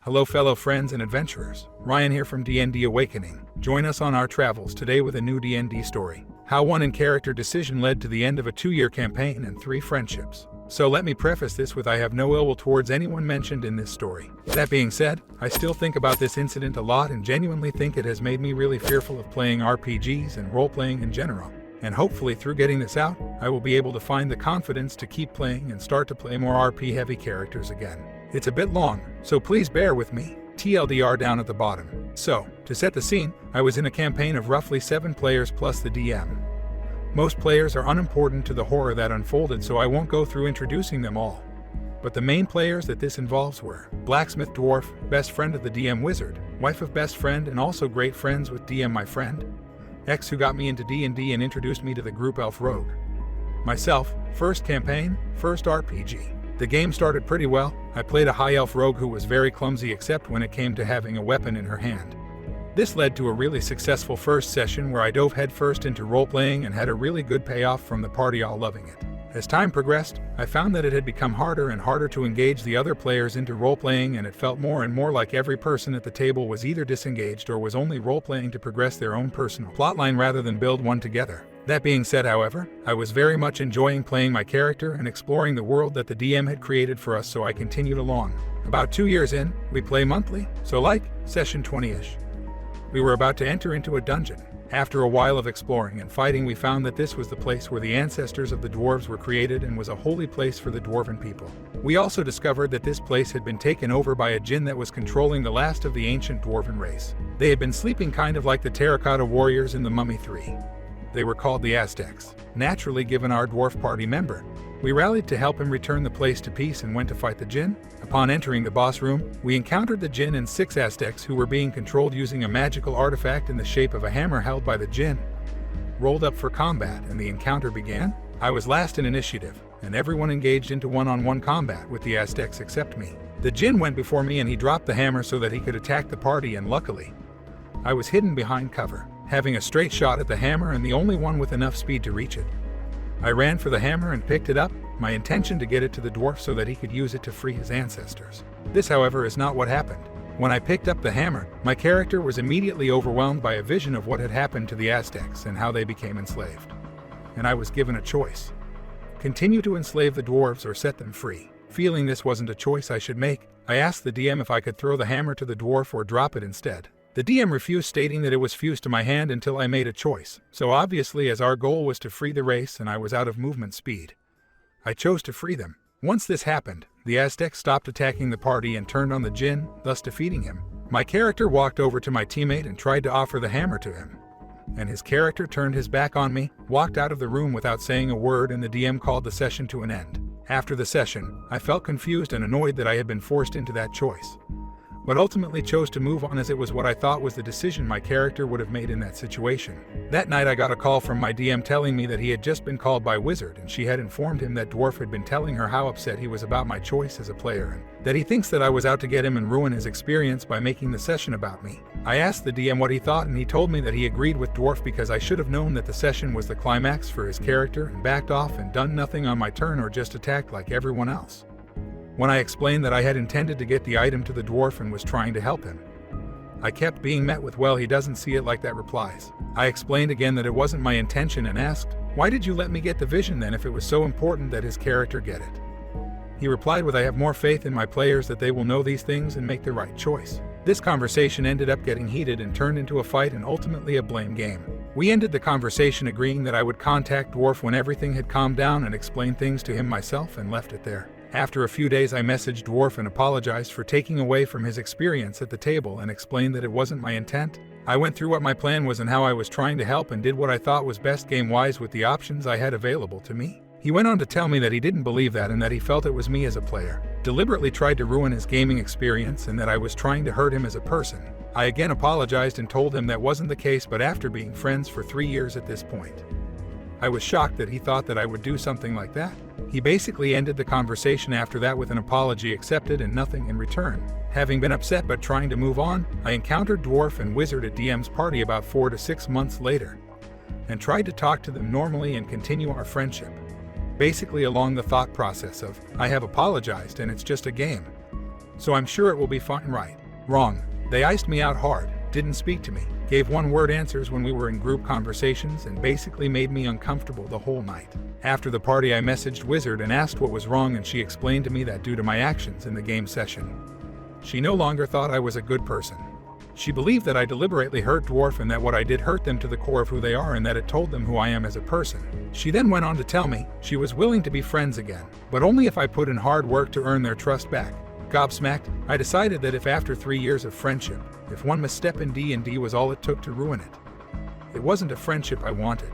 Hello fellow friends and adventurers, Ryan here from D&D Awakening. Join us on our travels today with a new D&D story. How one in-character decision led to the end of a 2-year campaign and 3 friendships. So let me preface this with I have no ill will towards anyone mentioned in this story. That being said, I still think about this incident a lot and genuinely think it has made me really fearful of playing RPGs and role-playing in general. And hopefully through getting this out, I will be able to find the confidence to keep playing and start to play more RP-heavy characters again. It's a bit long, so please bear with me. TLDR down at the bottom. So, to set the scene, I was in a campaign of roughly 7 players plus the DM. Most players are unimportant to the horror that unfolded, so I won't go through introducing them all. But the main players that this involves were Blacksmith Dwarf, best friend of the DM Wizard, wife of best friend and also great friends with DM my friend, X who got me into D&D and introduced me to the group Elf Rogue. Myself, first campaign, first RPG. The game started pretty well. I played a high elf rogue who was very clumsy except when it came to having a weapon in her hand. This led to a really successful first session where I dove headfirst into role-playing and had a really good payoff from the party all loving it. As time progressed, I found that it had become harder and harder to engage the other players into role-playing, and it felt more and more like every person at the table was either disengaged or was only role-playing to progress their own personal plotline rather than build one together. That being said, however, I was very much enjoying playing my character and exploring the world that the DM had created for us, so I continued along. About 2 years in, we play monthly, so like session 20-ish. We were about to enter into a dungeon. After a while of exploring and fighting, we found that this was the place where the ancestors of the dwarves were created and was a holy place for the dwarven people. We also discovered that this place had been taken over by a djinn that was controlling the last of the ancient dwarven race. They had been sleeping kind of like the terracotta warriors in the Mummy 3. They were called the Aztecs. Naturally, given our dwarf party member, we rallied to help him return the place to peace and went to fight the djinn. Upon entering the boss room, we encountered the djinn and 6 Aztecs who were being controlled using a magical artifact in the shape of a hammer held by the djinn. Rolled up for combat and the encounter began. I was last in initiative, and everyone engaged into one-on-one combat with the Aztecs except me. The djinn went before me and he dropped the hammer so that he could attack the party, and luckily, I was hidden behind cover, having a straight shot at the hammer and the only one with enough speed to reach it. I ran for the hammer and picked it up, my intention to get it to the dwarf so that he could use it to free his ancestors. This, however, is not what happened. When I picked up the hammer, my character was immediately overwhelmed by a vision of what had happened to the Aztecs and how they became enslaved. And I was given a choice. Continue to enslave the dwarves or set them free. Feeling this wasn't a choice I should make, I asked the DM if I could throw the hammer to the dwarf or drop it instead. The DM refused, stating that it was fused to my hand until I made a choice, so obviously as our goal was to free the race and I was out of movement speed, I chose to free them. Once this happened, the Aztec stopped attacking the party and turned on the djinn, thus defeating him. My character walked over to my teammate and tried to offer the hammer to him, and his character turned his back on me, walked out of the room without saying a word, and the DM called the session to an end. After the session, I felt confused and annoyed that I had been forced into that choice, but ultimately chose to move on as it was what I thought was the decision my character would have made in that situation. That night I got a call from my DM telling me that he had just been called by Wizard and she had informed him that Dwarf had been telling her how upset he was about my choice as a player and that he thinks that I was out to get him and ruin his experience by making the session about me. I asked the DM what he thought and he told me that he agreed with Dwarf because I should have known that the session was the climax for his character and backed off and done nothing on my turn or just attacked like everyone else. When I explained that I had intended to get the item to the dwarf and was trying to help him, I kept being met with, "Well, he doesn't see it like that" replies. I explained again that it wasn't my intention and asked, "Why did you let me get the vision then if it was so important that his character get it?" He replied with, "I have more faith in my players that they will know these things and make the right choice." This conversation ended up getting heated and turned into a fight and ultimately a blame game. We ended the conversation agreeing that I would contact Dwarf when everything had calmed down and explain things to him myself, and left it there. After a few days I messaged Dwarf and apologized for taking away from his experience at the table and explained that it wasn't my intent. I went through what my plan was and how I was trying to help and did what I thought was best game-wise with the options I had available to me. He went on to tell me that he didn't believe that and that he felt it was me as a player, deliberately tried to ruin his gaming experience, and that I was trying to hurt him as a person. I again apologized and told him that wasn't the case, but after being friends for 3 years at this point, I was shocked that he thought that I would do something like that. He basically ended the conversation after that with an apology accepted and nothing in return. Having been upset but trying to move on, I encountered Dwarf and Wizard at DM's party about 4 to 6 months later, and tried to talk to them normally and continue our friendship. Basically along the thought process of, I have apologized and it's just a game. so I'm sure it will be fine, right? Wrong. They iced me out hard, didn't speak to me, gave one-word answers when we were in group conversations, and basically made me uncomfortable the whole night. After the party, I messaged Wizard and asked what was wrong, and she explained to me that due to my actions in the game session, she no longer thought I was a good person. She believed that I deliberately hurt Dwarf and that what I did hurt them to the core of who they are and that it told them who I am as a person. She then went on to tell me she was willing to be friends again, but only if I put in hard work to earn their trust back. Gobsmacked, I decided that if after 3 years of friendship, if one misstep in D&D was all it took to ruin it, it wasn't a friendship I wanted,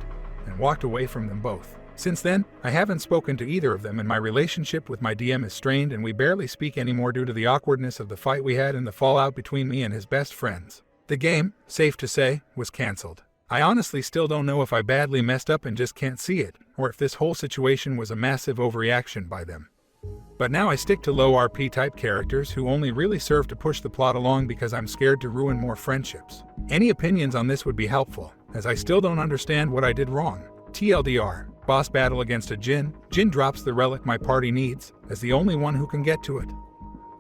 and walked away from them both. Since then, I haven't spoken to either of them, and my relationship with my DM is strained, and we barely speak anymore due to the awkwardness of the fight we had and the fallout between me and his best friends. The game, safe to say, was cancelled. I honestly still don't know if I badly messed up and just can't see it, or if this whole situation was a massive overreaction by them. But now I stick to low RP type characters who only really serve to push the plot along because I'm scared to ruin more friendships. Any opinions on this would be helpful, as I still don't understand what I did wrong. TLDR, boss battle against a Djinn. Djinn drops the relic my party needs, as the only one who can get to it.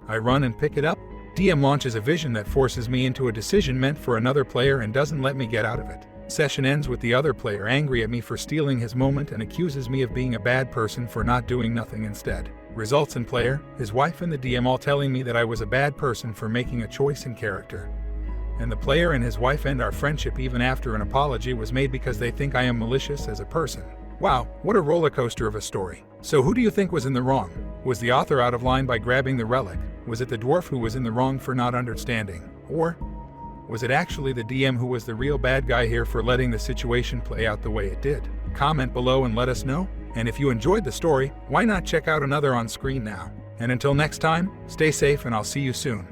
I run and pick it up. DM launches a vision that forces me into a decision meant for another player and doesn't let me get out of it. Session ends with the other player angry at me for stealing his moment and accuses me of being a bad person for not doing nothing instead. Results in player, his wife and the DM all telling me that I was a bad person for making a choice in character. And the player and his wife end our friendship even after an apology was made because they think I am malicious as a person. Wow, what a roller coaster of a story. So who do you think was in the wrong? Was the author out of line by grabbing the relic? Was it the dwarf who was in the wrong for not understanding? Or was it actually the DM who was the real bad guy here for letting the situation play out the way it did? Comment below and let us know. And if you enjoyed the story, why not check out another on screen now? And until next time, stay safe and I'll see you soon.